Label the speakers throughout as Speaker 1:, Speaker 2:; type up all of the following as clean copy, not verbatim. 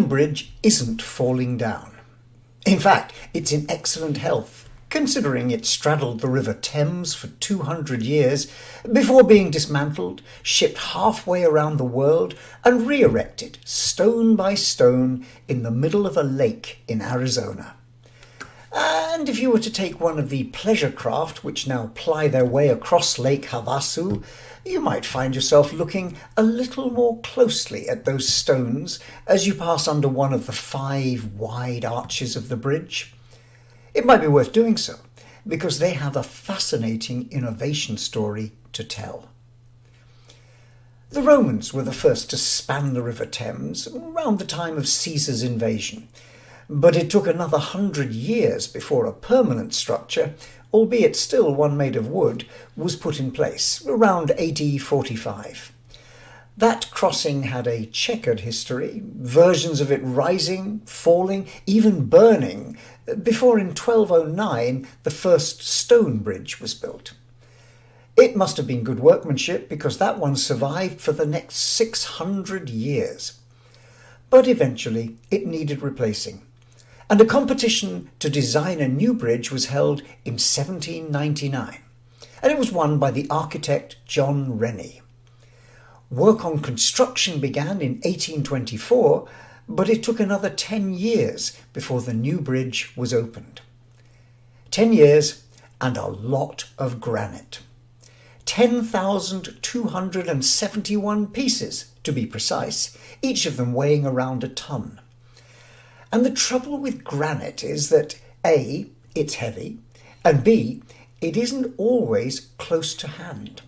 Speaker 1: bridge isn't falling down. In fact, it's in excellent health, considering it straddled the River Thames for 200 years before being dismantled, shipped halfway around the world and re-erected stone by stone in the middle of a lake in Arizona. And if you were to take one of the pleasure craft which now ply their way across Lake Havasu, you might find yourself looking a little more closely at those stones as you pass under one of the 5 wide arches of the bridge. It might be worth doing so, because they have a fascinating innovation story to tell. The Romans were the first to span the River Thames around the time of Caesar's invasion, but it took another 100 years before a permanent structure, albeit still one made of wood, was put in place, around AD 45. That crossing had a checkered history, versions of it rising, falling, even burning, before in 1209 the first stone bridge was built. It must have been good workmanship, because that one survived for the next 600 years. But eventually it needed replacing, and a competition to design a new bridge was held in 1799, and it was won by the architect John Rennie. Work on construction began in 1824, but it took another 10 years before the new bridge was opened. 10 years and a lot of granite. 10,271 pieces, to be precise, each of them weighing around a ton. And the trouble with granite is that A, it's heavy, and B, it isn't always close to hand.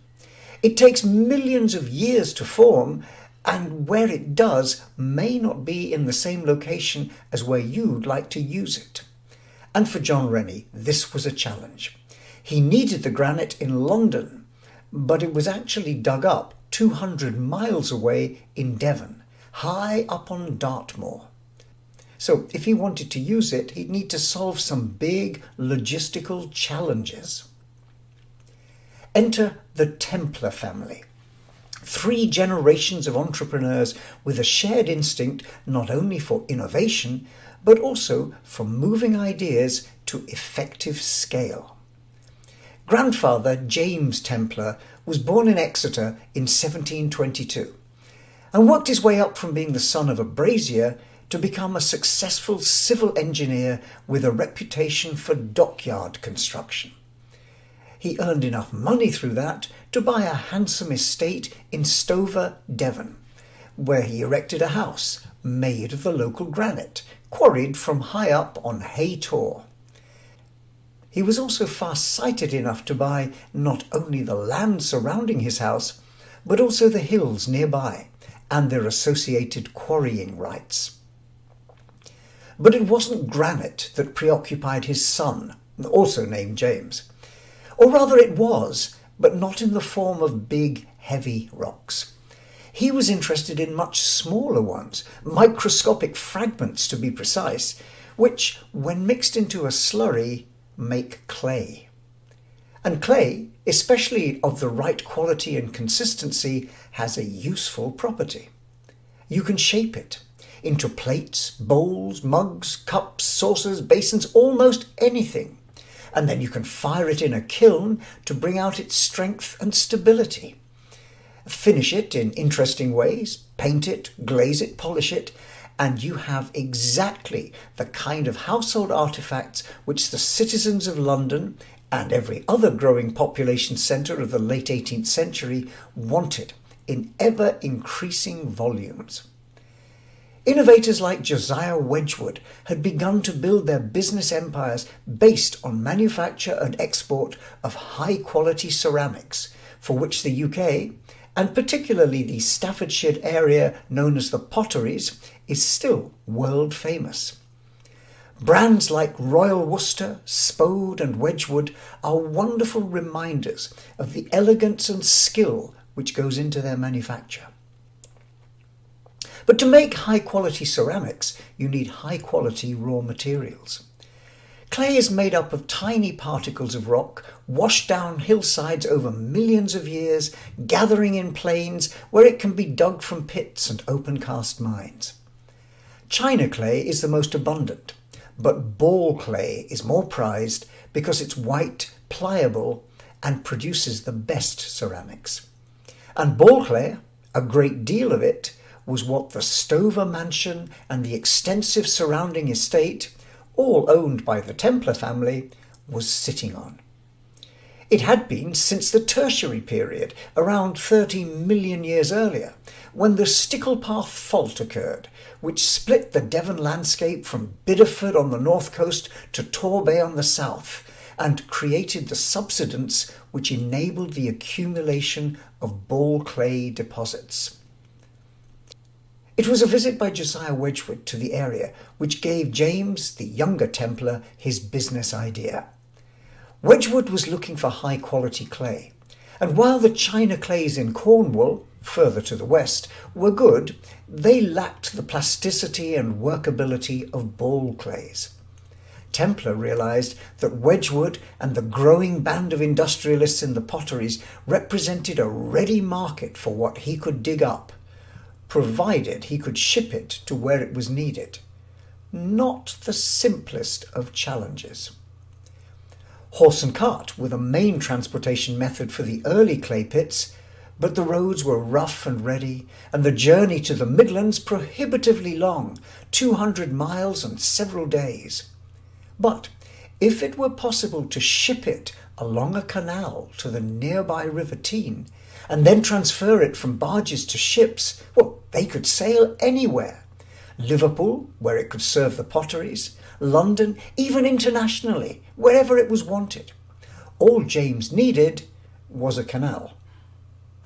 Speaker 1: It takes millions of years to form, and where it does may not be in the same location as where you'd like to use it. And for John Rennie, this was a challenge. He needed the granite in London, but it was actually dug up 200 miles away in Devon, high up on Dartmoor. So if he wanted to use it, he'd need to solve some big logistical challenges. Enter the Templar family. 3 generations of entrepreneurs with a shared instinct not only for innovation, but also for moving ideas to effective scale. Grandfather James Templar was born in Exeter in 1722 and worked his way up from being the son of a brazier to become a successful civil engineer with a reputation for dockyard construction. He earned enough money through that to buy a handsome estate in Stover, Devon, where he erected a house made of the local granite, quarried from high up on Hay Tor. He was also far-sighted enough to buy not only the land surrounding his house, but also the hills nearby and their associated quarrying rights. But it wasn't granite that preoccupied his son, also named James. Or rather it was, but not in the form of big, heavy rocks. He was interested in much smaller ones, microscopic fragments to be precise, which, when mixed into a slurry, make clay. And clay, especially of the right quality and consistency, has a useful property. You can shape it into plates, bowls, mugs, cups, saucers, basins, almost anything. And then you can fire it in a kiln to bring out its strength and stability. Finish it in interesting ways, paint it, glaze it, polish it, and you have exactly the kind of household artefacts which the citizens of London and every other growing population centre of the late 18th century wanted in ever-increasing volumes. Innovators like Josiah Wedgwood had begun to build their business empires based on manufacture and export of high-quality ceramics, for which the UK, and particularly the Staffordshire area known as the Potteries, is still world famous. Brands like Royal Worcester, Spode and Wedgwood are wonderful reminders of the elegance and skill which goes into their manufacture. But to make high-quality ceramics, you need high-quality raw materials. Clay is made up of tiny particles of rock washed down hillsides over millions of years, gathering in plains where it can be dug from pits and open-cast mines. China clay is the most abundant, but ball clay is more prized because it's white, pliable, and produces the best ceramics. And ball clay, a great deal of it, was what the Stover mansion and the extensive surrounding estate, all owned by the Templar family, was sitting on. It had been since the Tertiary period, around 30 million years earlier, when the Sticklepath Fault occurred, which split the Devon landscape from Bideford on the north coast to Torbay on the south, and created the subsidence which enabled the accumulation of ball clay deposits. It was a visit by Josiah Wedgwood to the area which gave James, the younger Templar, his business idea. Wedgwood was looking for high-quality clay, and while the China clays in Cornwall, further to the west, were good, they lacked the plasticity and workability of ball clays. Templar realised that Wedgwood and the growing band of industrialists in the potteries represented a ready market for what he could dig up, provided he could ship it to where it was needed. Not the simplest of challenges. Horse and cart were the main transportation method for the early clay pits, but the roads were rough and ready, and the journey to the Midlands prohibitively long, 200 miles and several days. But if it were possible to ship it along a canal to the nearby River Teign, and then transfer it from barges to ships, well, they could sail anywhere. Liverpool, where it could serve the potteries, London, even internationally, wherever it was wanted. All James needed was a canal.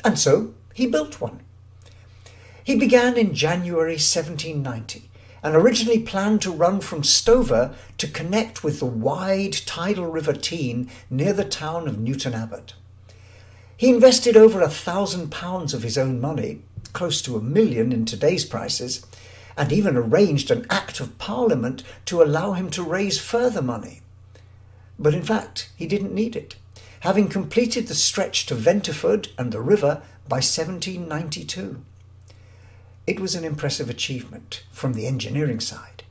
Speaker 1: And so he built one. He began in January 1790 and originally planned to run from Stover to connect with the wide tidal River Teign near the town of Newton Abbot. He invested over £1,000 of his own money, close to £1 million in today's prices, and even arranged an Act of Parliament to allow him to raise further money. But in fact, he didn't need it, having completed the stretch to Venterford and the river by 1792. It was an impressive achievement from the engineering side,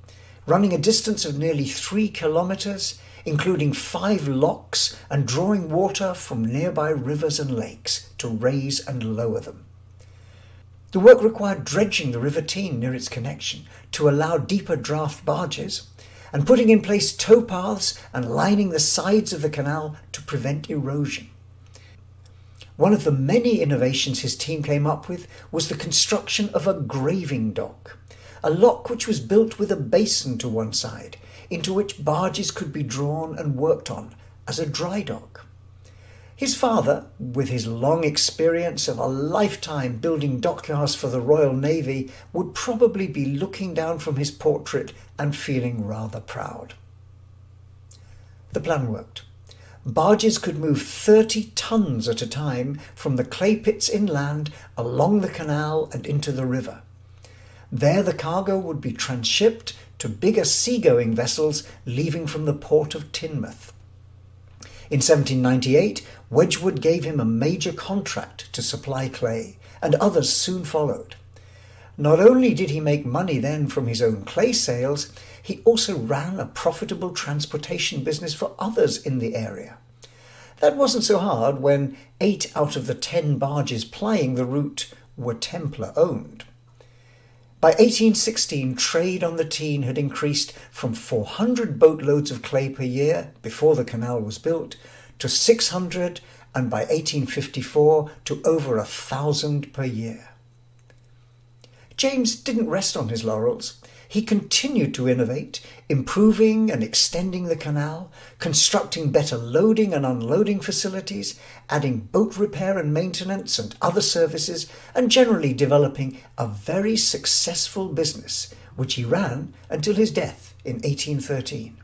Speaker 1: running a distance of nearly 3 kilometres, including 5 locks and drawing water from nearby rivers and lakes to raise and lower them. The work required dredging the River Teign near its connection to allow deeper draft barges, and putting in place towpaths and lining the sides of the canal to prevent erosion. One of the many innovations his team came up with was the construction of a graving dock, a lock which was built with a basin to one side, into which barges could be drawn and worked on as a dry dock. His father, with his long experience of a lifetime building dockyards for the Royal Navy, would probably be looking down from his portrait and feeling rather proud. The plan worked. Barges could move 30 tons at a time from the clay pits inland along the canal and into the river. There the cargo would be transshipped to bigger seagoing vessels leaving from the port of Teignmouth. In 1798, Wedgwood gave him a major contract to supply clay, and others soon followed. Not only did he make money then from his own clay sales, he also ran a profitable transportation business for others in the area. That wasn't so hard when 8 out of the 10 barges plying the route were Templar owned. By 1816, trade on the Teign had increased from 400 boatloads of clay per year before the canal was built to 600, and by 1854 to over 1,000 per year. James didn't rest on his laurels. He continued to innovate, improving and extending the canal, constructing better loading and unloading facilities, adding boat repair and maintenance and other services, and generally developing a very successful business, which he ran until his death in 1813.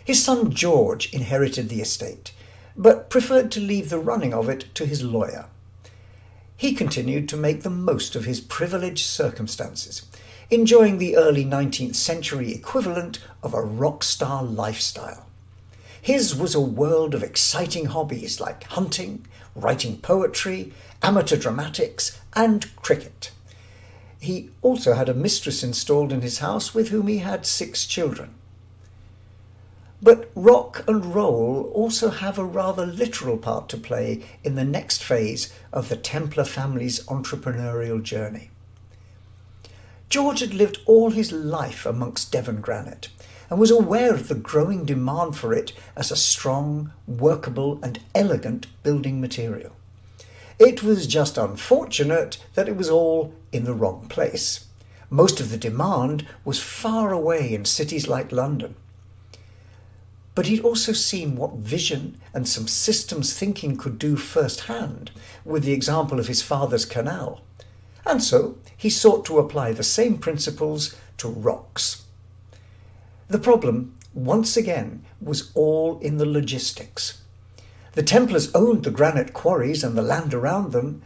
Speaker 1: His son George inherited the estate, but preferred to leave the running of it to his lawyer. He continued to make the most of his privileged circumstances, enjoying the early 19th century equivalent of a rock star lifestyle. His was a world of exciting hobbies like hunting, writing poetry, amateur dramatics, and cricket. He also had a mistress installed in his house with whom he had 6 children. But rock and roll also have a rather literal part to play in the next phase of the Templar family's entrepreneurial journey. George had lived all his life amongst Devon granite and was aware of the growing demand for it as a strong, workable and elegant building material. It was just unfortunate that it was all in the wrong place. Most of the demand was far away in cities like London. But he'd also seen what vision and some systems thinking could do firsthand with the example of his father's Canal. And so he sought to apply the same principles to rocks. The problem, once again, was all in the logistics. The Templars owned the granite quarries and the land around them,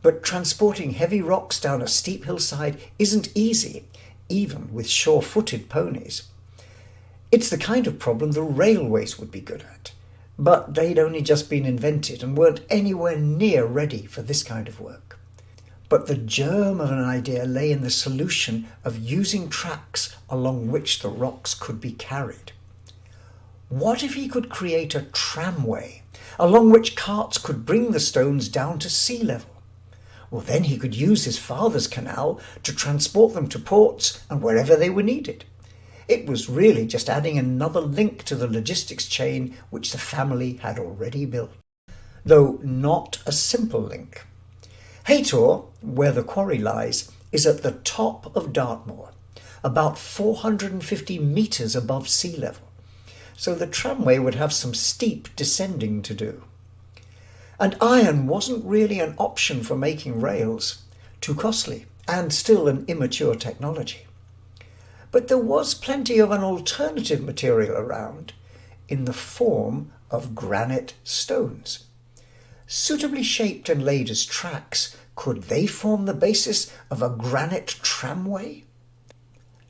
Speaker 1: but transporting heavy rocks down a steep hillside isn't easy, even with sure-footed ponies. It's the kind of problem the railways would be good at, but they'd only just been invented and weren't anywhere near ready for this kind of work. But the germ of an idea lay in the solution of using tracks along which the rocks could be carried. What if he could create a tramway along which carts could bring the stones down to sea level? Well, then he could use his father's canal to transport them to ports and wherever they were needed. It was really just adding another link to the logistics chain which the family had already built, though not a simple link. Haytor, where the quarry lies, is at the top of Dartmoor, about 450 metres above sea level, so the tramway would have some steep descending to do. And iron wasn't really an option for making rails, too costly, and still an immature technology. But there was plenty of an alternative material around in the form of granite stones. Suitably shaped and laid as tracks, could they form the basis of a granite tramway?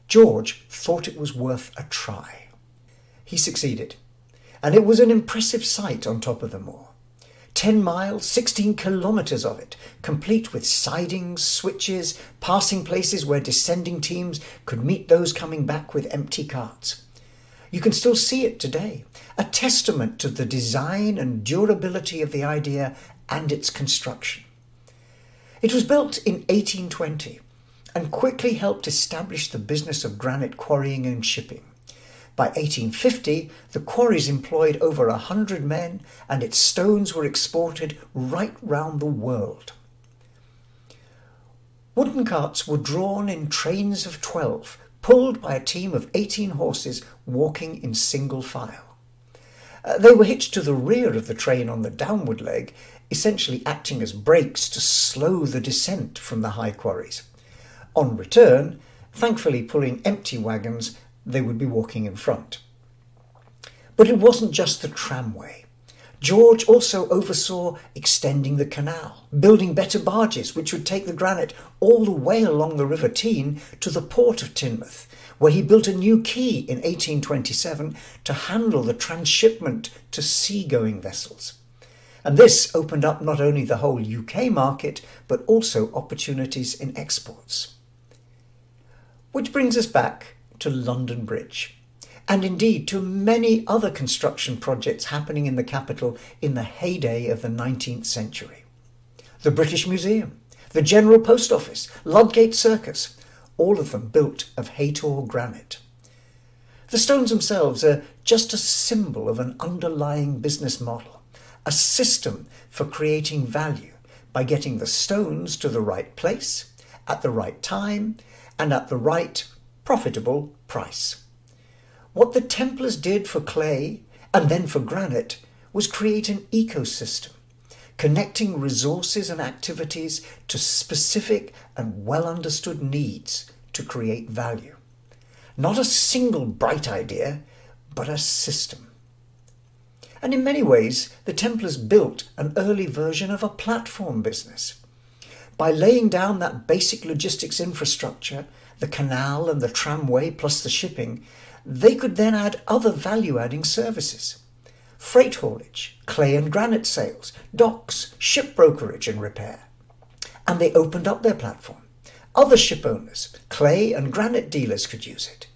Speaker 1: George thought it was worth a try. He succeeded, and it was an impressive sight on top of the moor. 10 miles, 16 kilometres of it, complete with sidings, switches, passing places where descending teams could meet those coming back with empty carts. You can still see it today, a testament to the design and durability of the idea and its construction. It was built in 1820 and quickly helped establish the business of granite quarrying and shipping. By 1850, the quarries employed over 100 men and its stones were exported right round the world. Wooden carts were drawn in trains of 12, pulled by a team of 18 horses walking in single file. They were hitched to the rear of the train on the downward leg, essentially acting as brakes to slow the descent from the high quarries. On return, thankfully pulling empty wagons, they would be walking in front. But it wasn't just the tramway. George also oversaw extending the canal, building better barges which would take the granite all the way along the River Teign to the port of Teignmouth, where he built a new quay in 1827 to handle the transshipment to seagoing vessels. And this opened up not only the whole UK market, but also opportunities in exports. Which brings us back to London Bridge, and indeed to many other construction projects happening in the capital in the heyday of the 19th century. The British Museum, the General Post Office, Ludgate Circus, all of them built of Haytor granite. The stones themselves are just a symbol of an underlying business model, a system for creating value by getting the stones to the right place, at the right time, and at the right profitable price. What the Templars did for clay and then for granite was create an ecosystem, connecting resources and activities to specific and well understood needs to create value. Not a single bright idea, but a system. And in many ways, the Templars built an early version of a platform business. By laying down that basic logistics infrastructure, the canal and the tramway plus the shipping, they could then add other value-adding services. Freight haulage, clay and granite sales, docks, ship brokerage and repair. And they opened up their platform, Other ship owners, clay and granite dealers, could use it.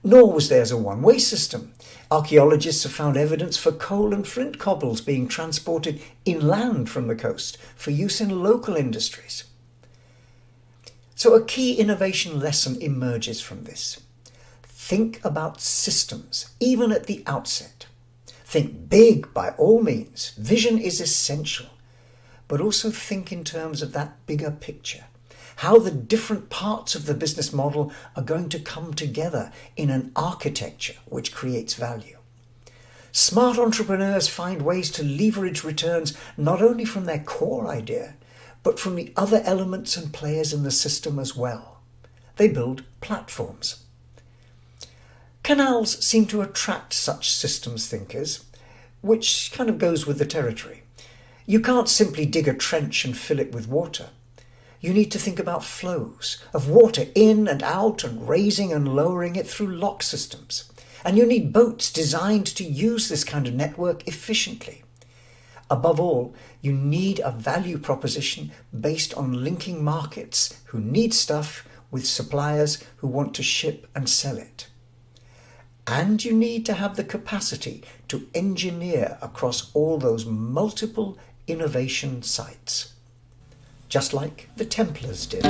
Speaker 1: Nor was theirs a one-way system. Archaeologists have found evidence for coal and flint cobbles being transported inland from the coast for use in local industries. So a key innovation lesson emerges from this. Think about systems, even at the outset. Think big by all means. Vision is essential. But also think in terms of that bigger picture. How the different parts of the business model are going to come together in an architecture which creates value. Smart entrepreneurs find ways to leverage returns not only from their core idea, but from the other elements and players in the system as well. They build platforms. Canals seem to attract such systems thinkers, which kind of goes with the territory. You can't simply dig a trench and fill it with water. You need to think about flows of water in and out and raising and lowering it through lock systems. And you need boats designed to use this kind of network efficiently. Above all, you need a value proposition based on linking markets who need stuff with suppliers who want to ship and sell it. And you need to have the capacity to engineer across all those multiple innovation sites, just like the Templars did.